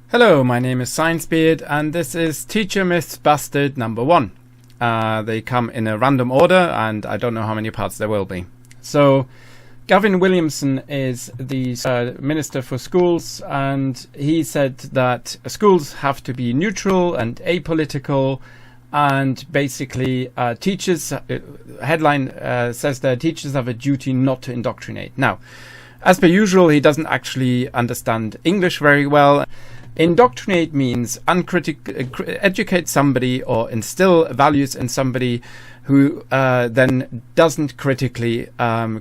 Hello, my name is ScienceBeard and this is Teacher Myths Busted number 1. They come in a random order and I don't know how many parts there will be. So, Gavin Williamson is the Minister for Schools, and he said that schools have to be neutral and apolitical, and basically teachers, headline says that teachers have a duty not to indoctrinate. Now, as per usual, he doesn't actually understand English very well. Indoctrinate means educate somebody or instill values in somebody who then doesn't critically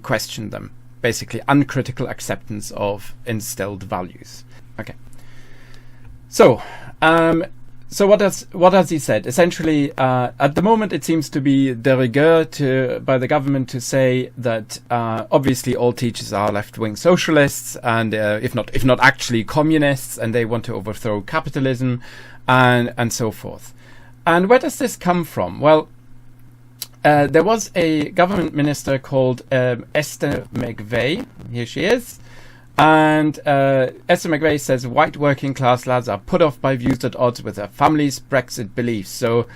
question them. Basically, uncritical acceptance of instilled values. Okay. So what has he said? Essentially, at the moment, it seems to be de rigueur by the government to say that obviously all teachers are left-wing socialists, and if not actually communists, and they want to overthrow capitalism, and so forth. And where does this come from? Well, there was a government minister called Esther McVey. Here she is. And Esther McVey says white working class lads are put off by views at odds with their family's Brexit beliefs. So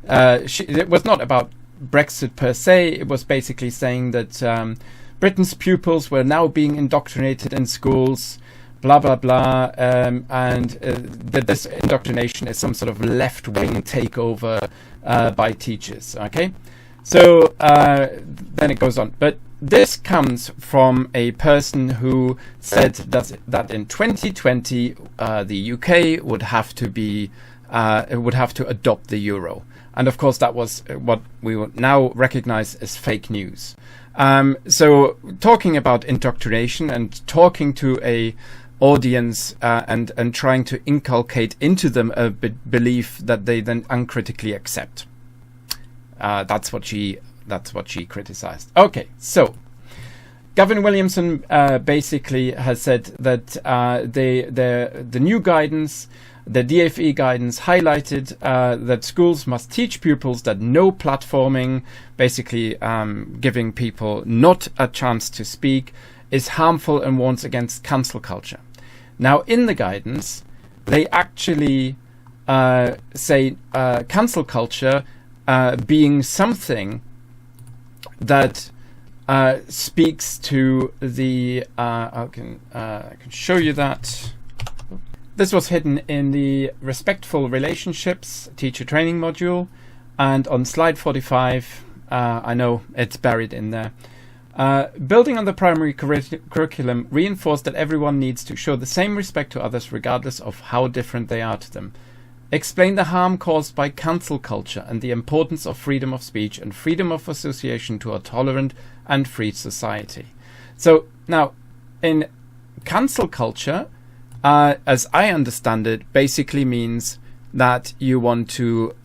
it was not about Brexit per se. It was basically saying that Britain's pupils were now being indoctrinated in schools, blah, blah, blah, and that this indoctrination is some sort of left-wing takeover by teachers. Okay? So then it goes on. But this comes from a person who said that in 2020 the UK would have to adopt the euro, and of course that was what we would now recognise as fake news. So talking about indoctrination and talking to a audience and trying to inculcate into them a belief that they then uncritically accept. That's what she criticized. Okay, so Gavin Williamson basically has said that the new guidance, the DfE guidance, highlighted that schools must teach pupils that no platforming, basically giving people not a chance to speak, is harmful and warns against cancel culture. Now, in the guidance, they actually say cancel culture being something that speaks to the I can show you that. This was hidden in the respectful relationships teacher training module, and on slide 45 I know it's buried in there. Building on the primary curriculum reinforced that everyone needs to show the same respect to others regardless of how different they are to them. Explain the harm caused by cancel culture and the importance of freedom of speech and freedom of association to a tolerant and free society. So now, in cancel culture, as I understand it, basically means that you want to.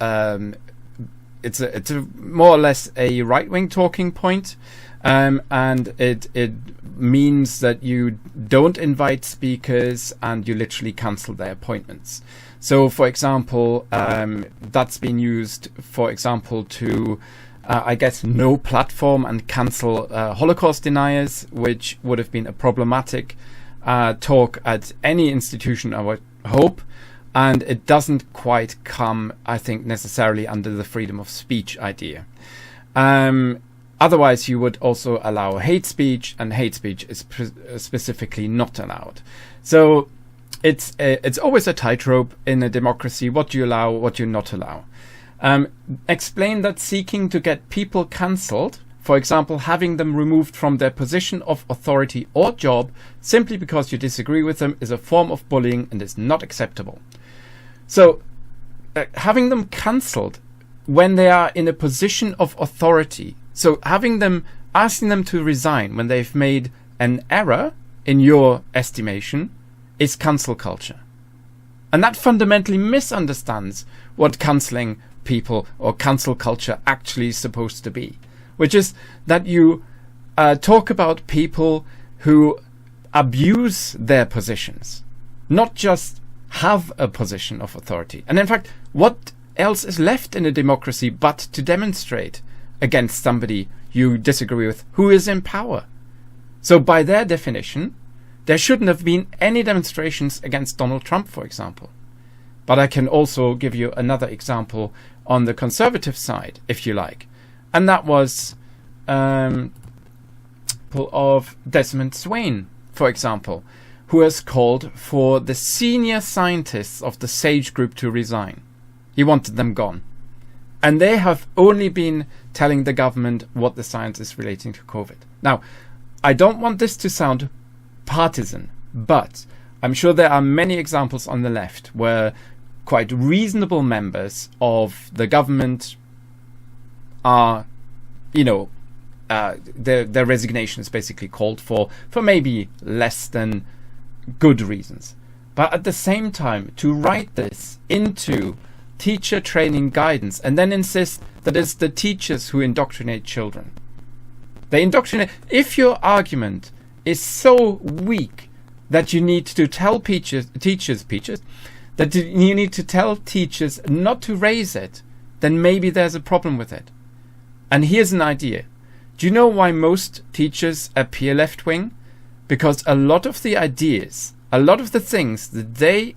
It's a more or less a right-wing talking point, and it means that you don't invite speakers and you literally cancel their appointments. So, for example, that's been used, for example, to, I guess, no platform and cancel Holocaust deniers, which would have been a problematic talk at any institution, I would hope. And it doesn't quite come, I think, necessarily under the freedom of speech idea. Otherwise, you would also allow hate speech, and hate speech is specifically not allowed. So it's always a tightrope in a democracy, what you allow, what you not allow. Explain that seeking to get people cancelled, for example, having them removed from their position of authority or job simply because you disagree with them, is a form of bullying and is not acceptable. So having them cancelled when they are in a position of authority, so asking them to resign when they've made an error in your estimation, is cancel culture. And that fundamentally misunderstands what cancelling people or cancel culture actually is supposed to be, which is that you talk about people who abuse their positions, not just have a position of authority. And in fact, what else is left in a democracy but to demonstrate against somebody you disagree with who is in power? So by their definition, there shouldn't have been any demonstrations against Donald Trump, for example. But I can also give you another example on the conservative side, if you like. And that was of Desmond Swayne, for example, who has called for the senior scientists of the SAGE group to resign. He wanted them gone. And they have only been telling the government what the science is relating to COVID. Now, I don't want this to sound partisan, but I'm sure there are many examples on the left where quite reasonable members of the government are, their resignation is basically called for maybe less than good reasons. But at the same time, to write this into teacher training guidance and then insist that it's the teachers who indoctrinate children. They indoctrinate. If your argument is so weak that you need to tell teachers that you need to tell teachers not to raise it, then maybe there's a problem with it. And here's an idea. Do you know why most teachers appear left-wing? Because a lot of the ideas, a lot of the things that they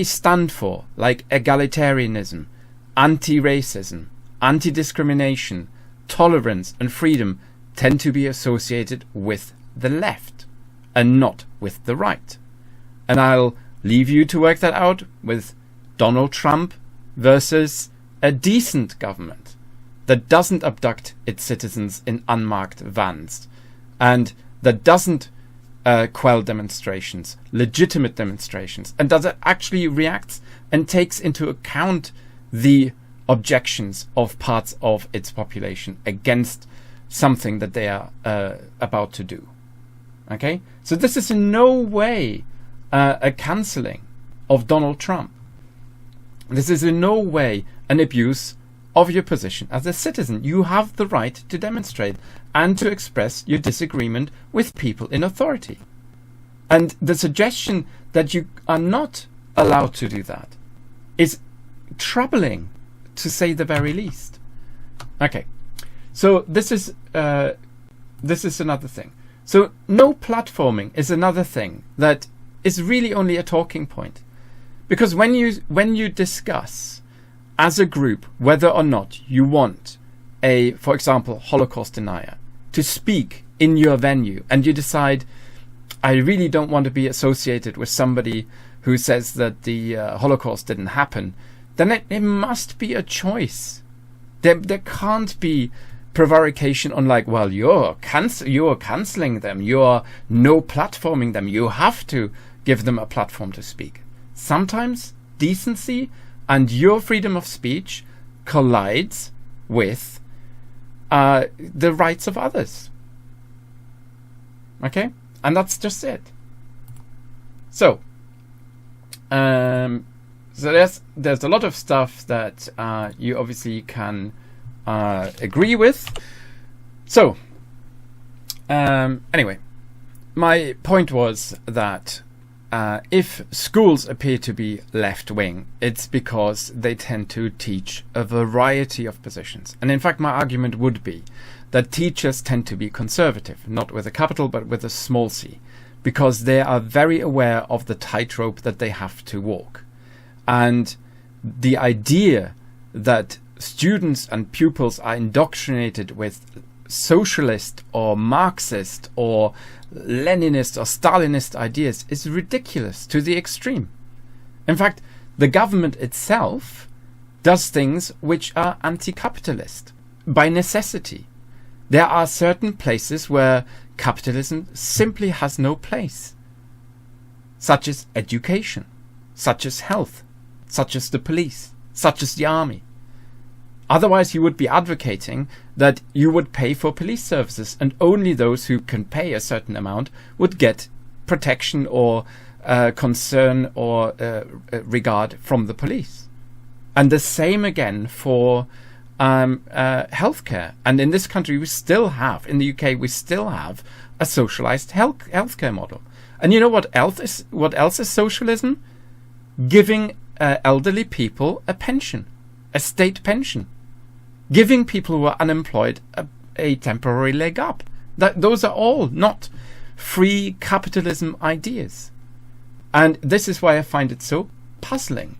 stand for, like egalitarianism, anti-racism, anti-discrimination, tolerance and freedom, tend to be associated with the left and not with the right. And I'll leave you to work that out with Donald Trump versus a decent government that doesn't abduct its citizens in unmarked vans and that doesn't quell demonstrations, legitimate demonstrations, and does it actually reacts and takes into account the objections of parts of its population against something that they are about to do. Okay? So this is in no way a cancelling of Donald Trump. This is in no way an abuse of your position as a citizen. You have the right to demonstrate and to express your disagreement with people in authority. And the suggestion that you are not allowed to do that is troubling, to say the very least. Okay, so this is another thing. So no platforming is another thing that is really only a talking point, because when you discuss as a group whether or not you want a, for example, Holocaust denier to speak in your venue, and you decide, I really don't want to be associated with somebody who says that the Holocaust didn't happen, then it must be a choice. There can't be prevarication on like, well, you're cancelling them, you're no platforming them, you have to give them a platform to speak. Sometimes decency and your freedom of speech collides with the rights of others. Okay? And that's just it. So there's a lot of stuff that you obviously can agree with. So anyway, my point was that if schools appear to be left-wing, it's because they tend to teach a variety of positions. And in fact, my argument would be that teachers tend to be conservative, not with a capital, but with a small c, because they are very aware of the tightrope that they have to walk. And the idea that students and pupils are indoctrinated with socialist or Marxist or Leninist or Stalinist ideas is ridiculous to the extreme. In fact, the government itself does things which are anti-capitalist by necessity. There are certain places where capitalism simply has no place, such as education, such as health, such as the police, such as the army. Otherwise, you would be advocating that you would pay for police services, and only those who can pay a certain amount would get protection or concern or regard from the police. And the same again for healthcare. And in this country, in the UK, we still have a socialized healthcare model. And you know what else is socialism? Giving elderly people a pension, a state pension. Giving people who are unemployed a temporary leg up. Those are all not free capitalism ideas. And this is why I find it so puzzling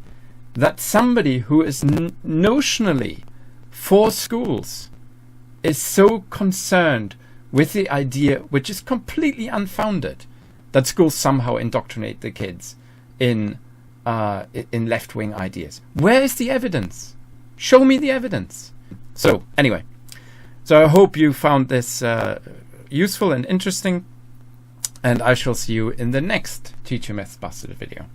that somebody who is notionally for schools is so concerned with the idea, which is completely unfounded, that schools somehow indoctrinate the kids in left-wing ideas. Where is the evidence? Show me the evidence. So anyway, so I hope you found this useful and interesting, and I shall see you in the next Teacher Myths Busted video.